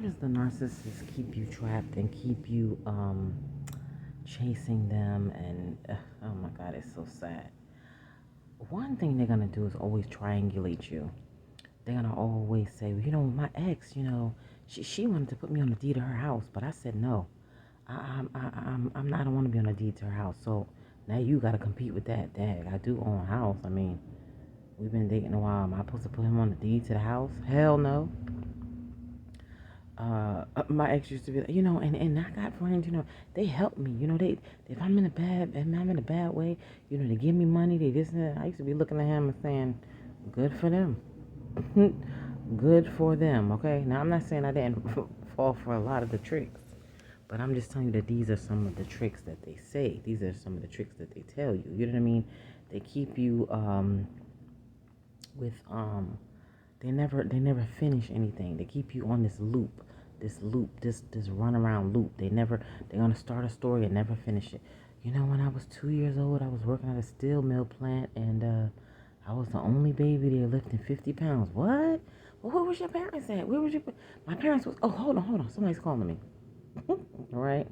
does the narcissist keep you trapped and keep you chasing them? And oh my God, it's so sad. One thing they're gonna do is always triangulate you. They're gonna always say, well, my ex, she wanted to put me on the deed to her house, but I said no. I'm not. I don't want to be on a deed to her house. So now you got to compete with that. Dang, I do own a house. I mean, we've been dating a while. Am I supposed to put him on the deed to the house? Hell no. My ex used to be, and I got friends, they help me, they if I'm in a bad way, they give me money, they this and that. I used to be looking at him and saying, good for them, good for them. Okay, now I'm not saying I didn't fall for a lot of the tricks, but I'm just telling you that these are some of the tricks that they say. These are some of the tricks that they tell you. You know what I mean? They keep you with they never finish anything. They keep you on this runaround loop. They're gonna start a story and never finish it. When I was 2 years old, I was working at a steel mill plant, and I was the only baby there lifting 50 pounds. What? Well, where was your parents at? Where was your? My parents was. Oh, hold on. Somebody's calling me. All right.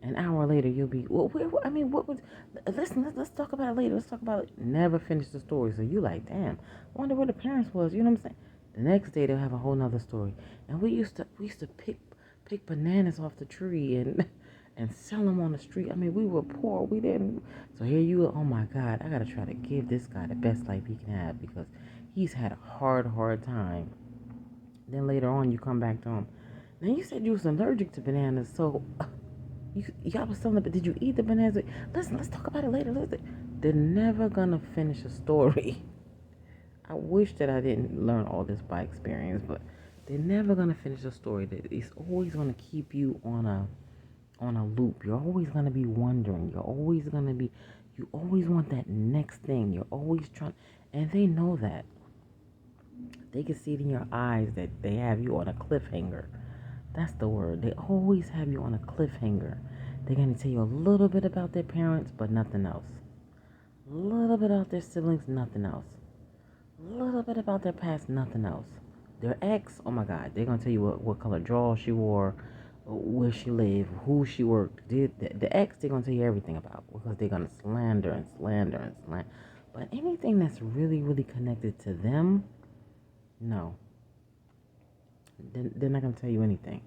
An hour later, you'll be. Well, I mean, what was? Listen, let's talk about it later. Let's talk about it. Never finish the story. So you like, damn. I wonder where the parents was. You know what I'm saying? The next day they'll have a whole nother story. And we used to pick bananas off the tree and and sell them on the street. I mean, we were poor. We didn't. So here you are. Oh my God, I gotta try to give this guy the best life he can have because he's had a hard time. Then later on, you come back to him. Now you said you was allergic to bananas, so y'all was selling it, but did you eat the bananas? Listen, let's talk about it later. They're never gonna finish a story. I wish that I didn't learn all this by experience, but they're never gonna finish a story. It's always gonna keep you on a loop. You're always gonna be wondering. You always want that next thing. You're always trying, and they know that. They can see it in your eyes that they have you on a cliffhanger. That's the word. They always have you on a cliffhanger. They're going to tell you a little bit about their parents, but nothing else. A little bit about their siblings, nothing else. A little bit about their past, nothing else. Their ex, oh my God, they're going to tell you what color drawers she wore, where she lived, who she worked. The ex, they're going to tell you everything about because they're going to slander and slander and slander. But anything that's really, really connected to them, no. They're not going to tell you anything.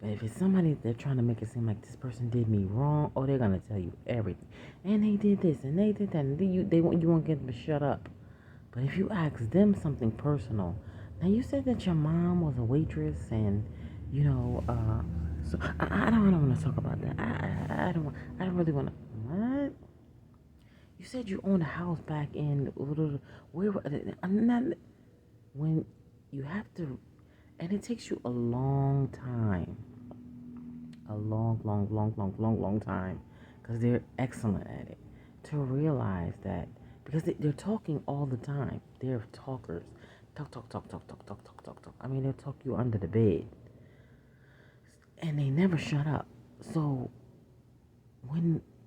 But if it's somebody they're trying to make it seem like this person did me wrong, oh, they're going to tell you everything. And they did this and they did that. And you won't get them to shut up. But if you ask them something personal, now you said that your mom was a waitress and, so I don't want to talk about that. I don't really want to. What? You said you owned a house back in, where, I'm not, when you have to, and it takes you a long time, a long time, because they're excellent at it, to realize that, because they're talking all the time. They're talkers. Talk. I mean, they'll talk you under the bed, and they never shut up. So,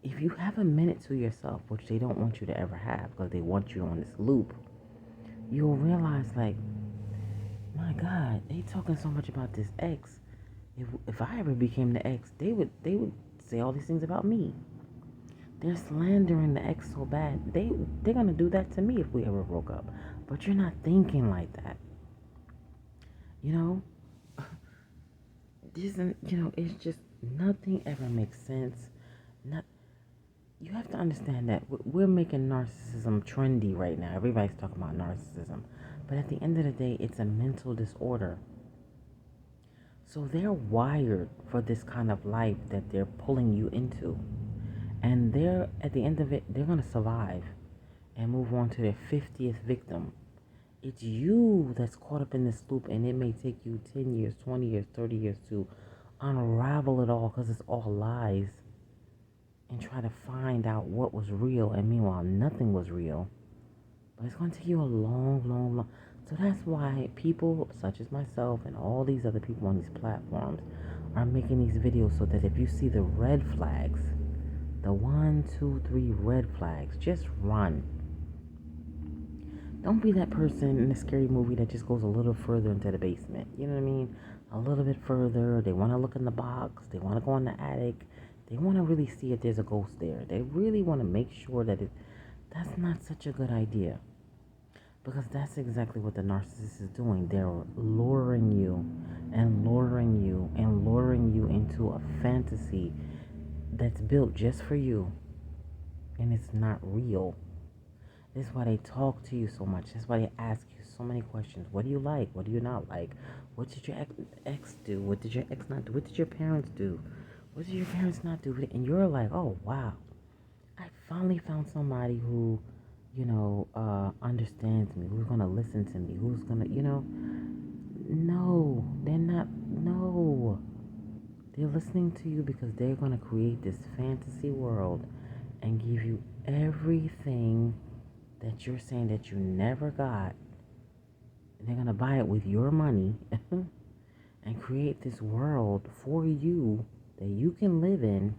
if you have a minute to yourself, which they don't want you to ever have, because they want you on this loop, you'll realize, like, my God, they talking so much about this ex. If I ever became the ex, they would say all these things about me. They're slandering the ex so bad. They're gonna do that to me if we ever broke up. But you're not thinking like that. You know? It's just nothing ever makes sense. Not You have to understand that we're making narcissism trendy right now. Everybody's talking about narcissism. But at the end of the day, it's a mental disorder. So they're wired for this kind of life that they're pulling you into. And at the end of it, they're going to survive and move on to their 50th victim. It's you that's caught up in this loop, and it may take you 10 years, 20 years, 30 years to unravel it all because it's all lies and try to find out what was real. And meanwhile, nothing was real. But it's going to take you a long. So that's why people such as myself and all these other people on these platforms are making these videos so that if you see the red flags, the 1, 2, 3 red flags, just run. Don't be that person in the scary movie that just goes a little further into the basement. You know what I mean? a little bit further. They want to look in the box. They want to go in the attic. They want to really see if there's a ghost there. They really want to make sure that that's not such a good idea. Because that's exactly what the narcissist is doing. They're luring you and luring you and luring you into a fantasy that's built just for you. And it's not real. This is why they talk to you so much. That's why they ask you so many questions. What do you like? What do you not like? What did your ex do? What did your ex not do? What did your parents do? What did your parents not do? And you're like, oh, wow. I finally found somebody who, understands me, who's going to listen to me, who's going to, no, they're not, no. They're listening to you because they're going to create this fantasy world and give you everything that you're saying that you never got. And they're going to buy it with your money and create this world for you that you can live in,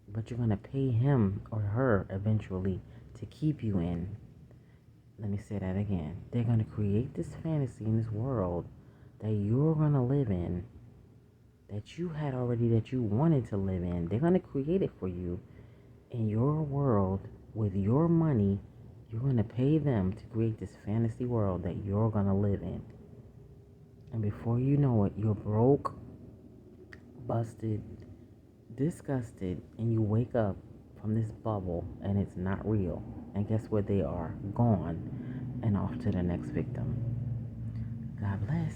but you're going to pay him or her eventually to keep you in. Let me say that again. They're going to create this fantasy in this world that you're going to live in, that you had already, that you wanted to live in. They're going to create it for you in your world with your money. You're going to pay them to create this fantasy world that you're going to live in. And before you know it, you're broke, busted, disgusted, and you wake up from this bubble and it's not real. And guess where they are? Gone and off to the next victim. God bless.